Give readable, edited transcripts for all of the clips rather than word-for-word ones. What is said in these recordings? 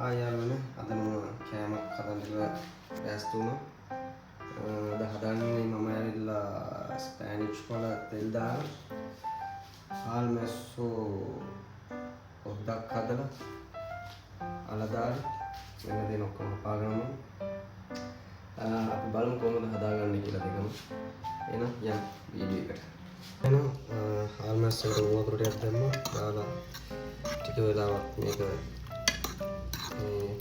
ආයාලුනේ අද මම කෑමක් හදන්න කියලා දැස්තු වුණා. අද හදන්නේ මම ඇවිල්ලා ස්පැනිෂ් වල තෙල් දාලා හාල් මැස්සෝ පොඩ්ඩක් හදලා අලදාලා මෙන්න දෙන ඔක්කොම පාගමු. අපි බලමු කොහොමද හදාගන්නේ කියලා දෙකම. එහෙනම් යන්න වීඩියෝ එකට. එහෙනම් හාල් මැස්සෝ වතුර ටිකක් දැම්මා. දාලා ටික වෙලාවක් මේක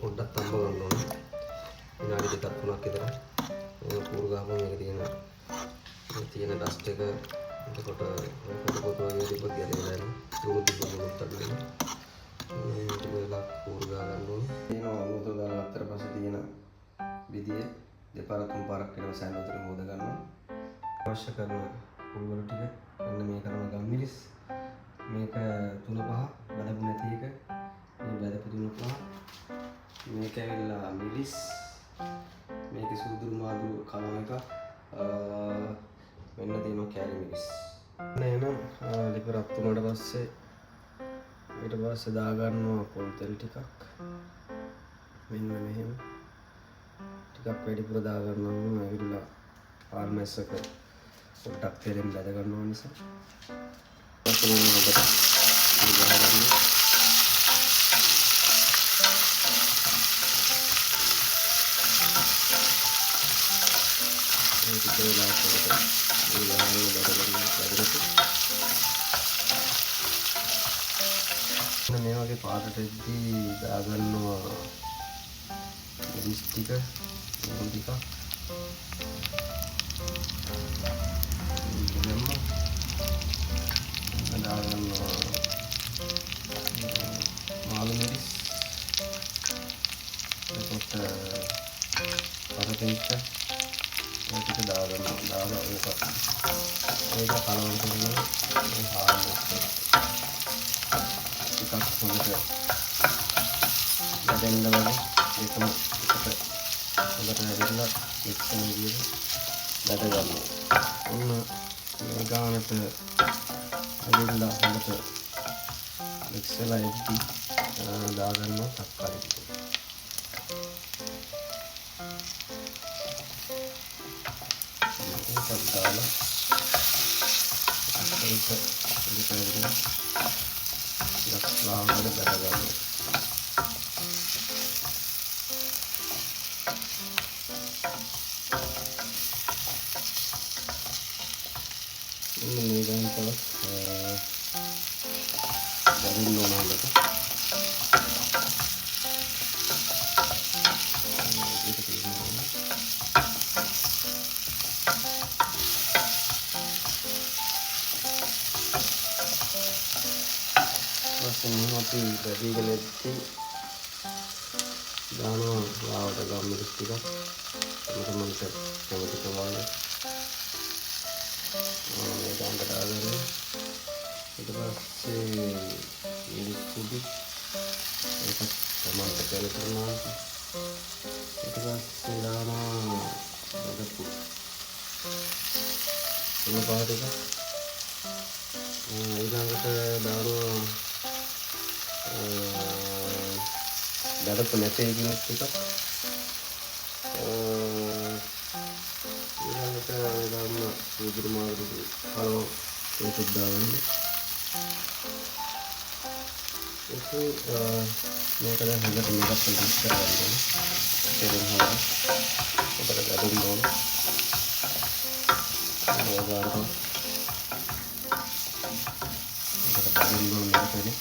පොඩ්ඩක් තම්බ ගන්න ඕනේ. විනාඩි 2ක් 3ක් විතර. ඒක පුරු ගහපුවම මේක තියෙන ඩස්ට් එක එතකොට පොත වගේ තිබ්බත් ගැලවිලා යනවා. ලුණු තිබ්බොත් අඩු වෙනවා. ටික වෙලාවක් පුරු ගහ ගන්න ඕනේ. එනවා වතුර දාගත්තට පස්සේ තියෙන විදිය දෙපාරක් තුන් පාරක් ඊට පස්සේ වතුර හොද ගන්නවා. අවශ්‍ය කරන කුළුවල ටික මෙන්න මේ කරන ගම්මිරිස් මේක 3-5 බඩපු නැති එක මේ බඩපු 3-5 මේක ඇවිල්ලා මිරිස් මේක සුදුරු මාදුරු කලම එක මෙන්න තියෙනවා කැරි මිරිස් නේනම් ලිප රත් වුණාට පස්සේ ඊට පස්සේ දා ගන්නවා පොල් තෙල් ටිකක් මෙන්න මෙහෙම ටිකක් වැඩිපුර දා ගන්නවා ඇවිල්ලා හාල් මැස්සක පොඩ්ඩක් තෙලෙන් බැද ගන්නවා නිසා පස්සේ හොඳට ගහ ගන්නවා මේ වගේ පාටටදී දාගන්නවා මිරිස් ටික ලුණු ටික දාගන්නවා මාළු මිරිස් එතකොට පරපේච්ච මේක දාගන්නවා දාලා ඒක කලවම් කරනවා හාල් ටිකක් හොඳට බැදෙන්න වගේ ඒකම එකට හොඳට හැදෙලා මික්ස් වෙන විදිහට බැද ගන්නවා. ඔන්න මේ ගානට හැදෙලා හොඳට මික්ස් වෙලා ඉද්දි දාගන්නවා තක්කාලි ටික. ඒකත් දාලා ඒක ඉතින් ලාවකට බැද ගන්නවා. මේ ගාන තවත් බැදින්න ඕන හොඳට. ඒක තියෙනවා. අපි බැදීගෙන ඉද්දි දානවා ලාවට ගම්මිරිස් ටිකක් තමන්ට කැමති ප්‍රමාණය මේ ගානට දාගෙන ඊට පස්සේ මිරිස් කුඩු ඒක තමන්ට කැමති ප්‍රමාණය ඊට පස්සේ දානවා බඩපු මේ පාට එක ඊළඟට දානවා බඩපු නැති එකක් ටිකක් ඊළඟට දාන්න සුදුරු මාදුරු කලව ඒකත් දාන්න ඒක මේක දැන් හොඳට මික්ස් කරලා ගන්න ඒක හොඳයි ඔබට බැලුම් ඕන ඒක ගන්න ඔබට බැලුම් ඕන මේකනේ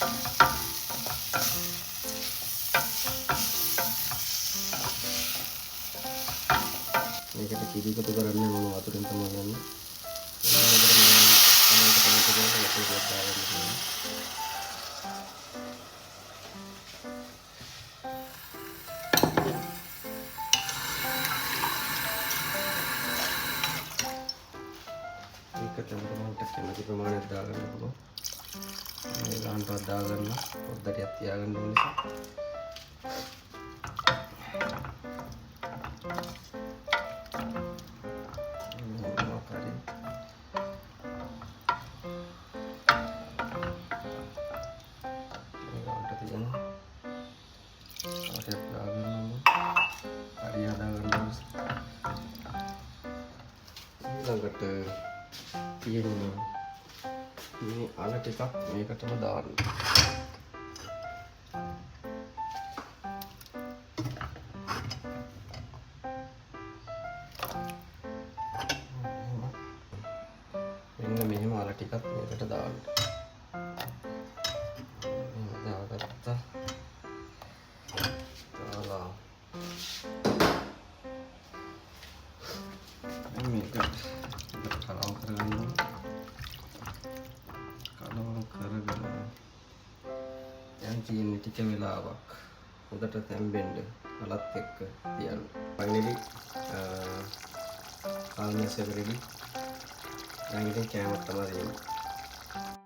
මේකට කිරි එකතු කරන්නේ මොන වතුරෙන් තමයි ගන්නේ. මේකට මම තමයි වතුර දාගන්න. මේක තමයි කැමති ප්‍රමාණයක් දාගන්න පුළුවන්. මේ ගානටවත් දාගන්න පොඩ්ඩක් තියාගන්න ඕන නිසා. ආකාරයක් දාගන්න හරි හදාගන්න ඊළඟට තියෙනවා මේ අල ටිකක් මේකටම දාන්න මෙන්න මෙහෙම අල ටිකක් මේකට දාන්න දාගත්තා දාලා මේක කලවම් කරගන්න දැන් තියෙන ටික වෙලාවක් හොඳට තැම්බෙන්න අලත් එක්ක තියන්න finally almost ready දැන් ඉතින් කෑමක් තමයි දෙන්නේ